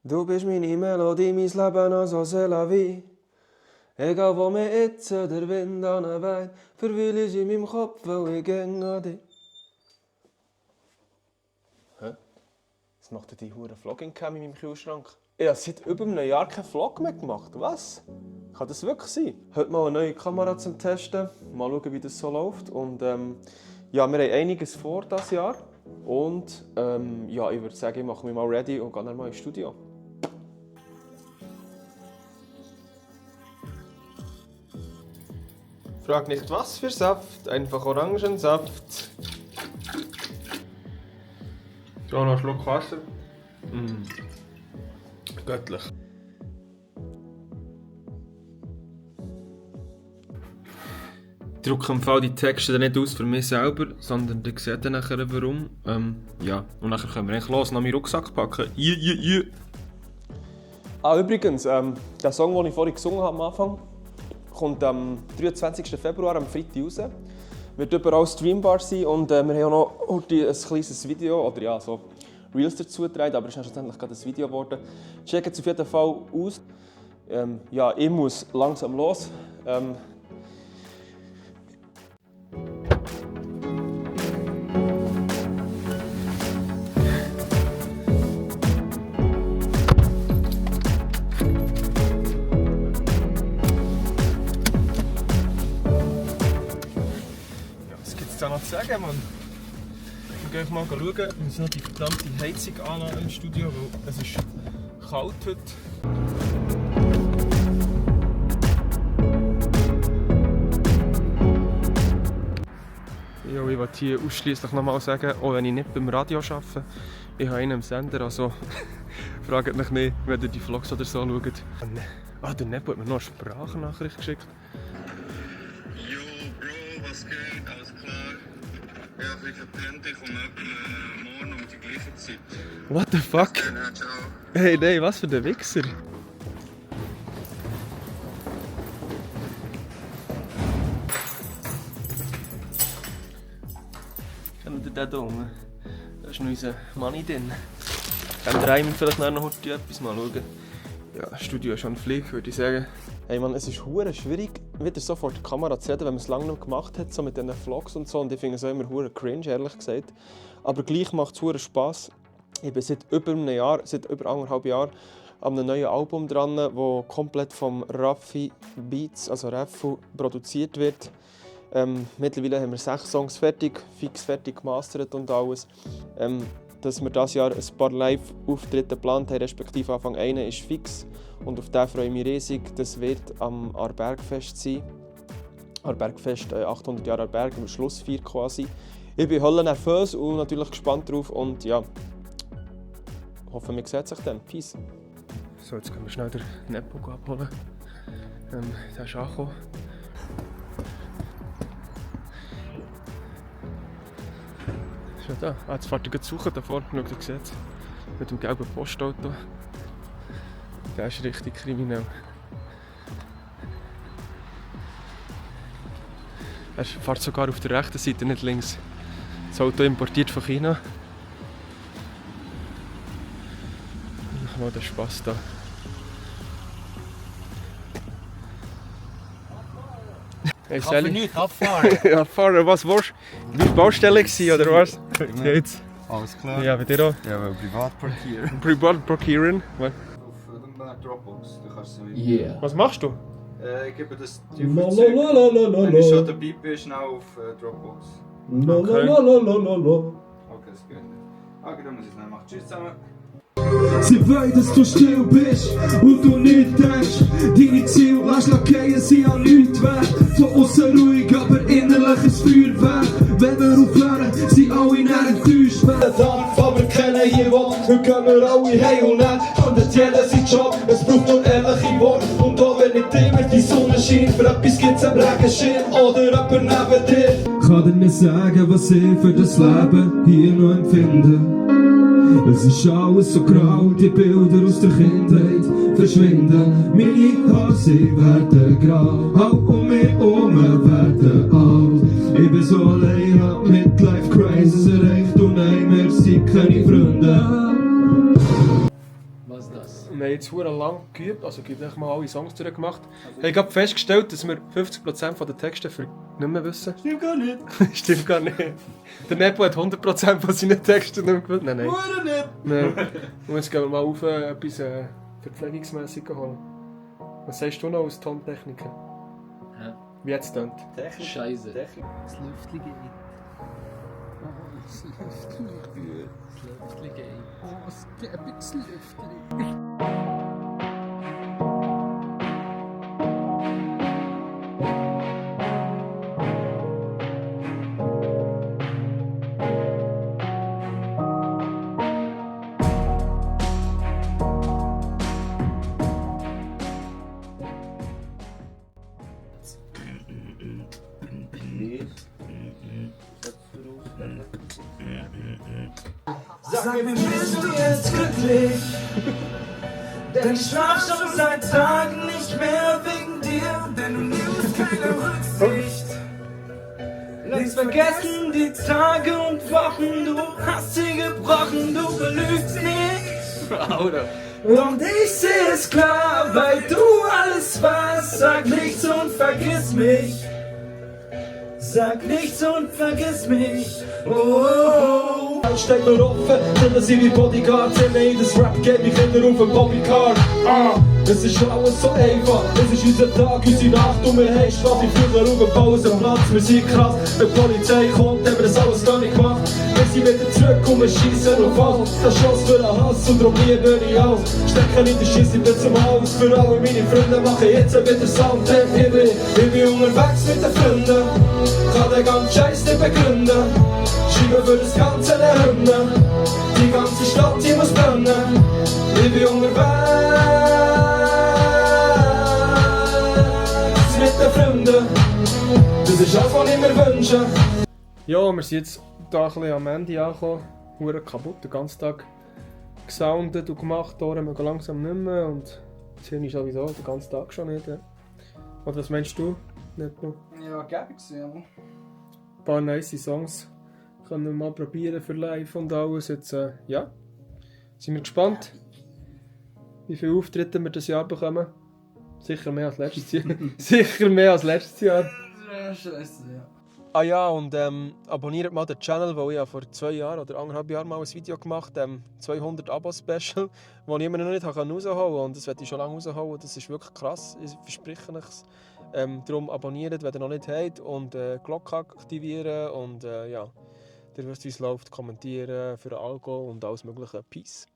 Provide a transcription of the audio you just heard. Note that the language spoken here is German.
Du bist meine Melodie, mein Leben, also c'est la vie. Egal wo mir jetzt der Wind anweht, verweile ich in meinem Kopf, weil ich gäng an dich. Hä? Was macht denn die hure Vlogging-Cam in meinem Kühlschrank? Ich habe seit über einem Jahr keinen Vlog mehr gemacht. Was? Kann das wirklich sein? Heute mal eine neue Kamera zum Testen. Mal schauen, wie das so läuft. Und ja, wir haben einiges vor dieses Jahr. Und ja, ich würde sagen, ich mache mich mal ready und gehe dann mal ins Studio. Frag nicht was für Saft, einfach Orangensaft. So, noch einen Schluck Wasser. Göttlich. Ich drucke im Fall die Texte dann nicht aus für mich selber, sondern ihr seht dann nachher warum. Ja, und nachher können wir eigentlich los nach meinen Rucksack packen. Ah, übrigens, der Song, den ich vorhin gesungen habe am Anfang, kommt am 23. Februar, am Freitag raus. Wird überall streambar sein und wir haben auch noch ein kleines Video, oder ja, so Reels dazu getragen, aber es ist schlussendlich gerade ein Video geworden. Checkt es auf jeden Fall aus. Ja, ich muss langsam los. Was noch zu sagen, Mann? Wir gehen mal schauen, wir müssen noch die verdammte Heizung anlassen im Studio, weil es ist kalt heute. Ja, ich wollte hier ausschliesslich noch mal sagen, auch wenn ich nicht beim Radio arbeite, ich habe einen im Sender, also fragt mich nicht, wenn ihr die Vlogs oder so schaut. Ah, der Nepo hat mir noch eine Sprachnachricht geschickt. Jo, Bro, was geht? Alles klar? Ja, ich verpennt, ich komme morgen um die gleiche Zeit. What the fuck? Ja, ciao. Hey, nein, was für ein Wichser! Kennt ihr den hier unten? Da ist noch unser Money drin. Kennt ihr einen vielleicht noch heute etwas mal schauen? Ja, das Studio ist schon Pflicht, würde ich sagen. Hey Mann, es ist hure schwierig, wieder so vor der Kamera zu reden, wenn man es lange nicht gemacht hat, so mit diesen Vlogs und so. Und ich finde es auch immer hure cringe, ehrlich gesagt. Aber gleich macht es hure Spass. Ich bin seit über einem Jahr, seit über 1,5 Jahren, an einem neuen Album dran, das komplett vom Raffi Beats, also Raffu, produziert wird. Mittlerweile haben wir 6 Songs fertig, fix fertig gemastert und alles. Dass wir dieses Jahr ein paar Live-Auftritte geplant haben, respektive Anfang einer ist fix. Und auf den freue ich mich riesig. Das wird am Aarbergfest sein. Aarbergfest, 800 Jahre Aarberg, am Schlussfeier quasi. Ich bin nervös und natürlich gespannt drauf und ja, hoffe, man sieht sich dann. Peace. So, jetzt können wir schnell den Nepo abholen. Der ist angekommen. Ist ja da. Ah, jetzt fährt er suchen da vorne, schaut, ihr seht es. Mit dem gelben Postauto. Der ist richtig kriminell. Er fährt sogar auf der rechten Seite, nicht links. Das Auto importiert von China. Ich mache den Spass da. Hey, Ich kann nicht abfahren. Ja, fahren, was willst du? Du warst Baustelle oder was? Jetzt? Alles klar? Ja, bei dir auch? Ja, weil privat parkieren. Privat parkieren. Auf dem Dropbox, du kannst es Yeah. Was machst du? Ich gebe das La Tüfel la zurück. la la la Wenn la ich schon la. dabei bin, schnell auf Dropbox. La la la la la la la. Okay, das geht. Okay, dann muss ich es nicht machen. Tschüss zusammen. Sie wollen, dass du still bist und du nicht denkst. Deine Ziele lässt lackieren, sie an nichts wert. Von außen ruhig, aber innerlich ein Feuerwerk. Wenn wir aufhören, sind alle näher enttäuscht. Dampf, aber keiner hier will. Heute gehen wir alle heim und nicht handelt jeder seinen Job. Es braucht nur ehrliche Worte. Und auch wenn nicht immer die Sonne scheint, für etwas gibt's am Regenschirm oder jemand neben dir. Kann dir nicht sagen, was ich für das Leben hier noch empfinde. Es ist alles so grau, die Bilder aus der Kindheit verschwinden. Meine Haare, sie werden grau, auch um mich herum werden alt. Ich bin so allein, hab Midlife Crisis erreicht und nein, wir sind keine Freunde. Was ist das? Wir haben jetzt verdammt lang geübt, also ich habe mal alle Songs durchgemacht. Ich habe festgestellt, dass wir 50% der Texte nicht mehr wissen. Stimmt gar nicht. Stimmt gar nicht. Der Nepo hat 100% von seinen Texten nicht mehr gewusst. Nein, nein. Oder nicht? Nein. Und jetzt gehen wir mal auf etwas verpflegungsmässig holen. Was sagst du noch als Tontechniker? Hä? Wie jetzt tönt? Technik. Scheiße. Technik. Das Lüftchen geht. Oh, das Lüftchen geht. Das Lüftchen geht. Oh, es gibt das Lüftchen. Sag mir, bist du jetzt glücklich? Denn ich schlaf schon seit Tagen nicht mehr wegen dir, denn du nimmst keine Rücksicht. Längst vergessen die Tage und Wochen, du hast sie gebrochen, du belügst mich. Und ich sehe es klar, weil du alles warst. Sag nichts und vergiss mich. Sag nichts und vergiss mich. Oh, oh, oh. Steig mir offen, denn sie wie Bodyguards. In das Rap-Game, ich Kinder auf den Bobbycar. Es ist alles so einfach, es ist unser Tag, unsere Nacht und wir haben Strafe. Früher auf dem Pausenplatz, wir sind krass. Wenn die Polizei kommt, haben wir das alles gar nicht gemacht. Wir sind wieder zurück und wir schiessen auf alles. Das Schuss für den Hass und darum liebe ich alles. Stecken in den Schiss, ich bin zum Haus. Für alle meine Freunde machen jetzt wieder Sound. Ich bin unterwegs mit den Freunden, kann den ganzen Scheiß nicht begründen. Schreiben für das Ganze eine Hymne, die ganze Stadt, die muss brennen. Ich bin unterwegs mit den Freunden, das ist alles, was ich mir wünsche. Ja, wir sind jetzt hier ein bisschen am Ende angekommen. Hure kaputt, den ganzen Tag gesoundet und gemacht. Die Ohren mögen langsam nicht mehr und das Hirn ist sowieso den ganzen Tag schon nicht. Ja. Oder was meinst du? Nicht nur. Ja, gäbe ich ja. Ein paar nice Songs können wir mal probieren für live und alles. Jetzt, ja, sind wir gespannt, wie viele Auftritte wir das Jahr bekommen. Sicher mehr als letztes Jahr. Sicher mehr als letztes Jahr. Ja, scheiße, ja. Ah ja, und abonniert mal den Channel, weil ich ja vor 2 Jahren oder 1,5 Jahren mal ein Video gemacht habe, 200 Abo-Special, das ich immer noch nicht rausholen konnte. Und das werde ich schon lange rausholen. Das ist wirklich krass, ich verspreche euch. Darum abonniert, wenn ihr noch nicht habt, und Glocke aktivieren und ja, ihr wisst, wie es läuft, kommentieren für den Algo und alles mögliche. Peace.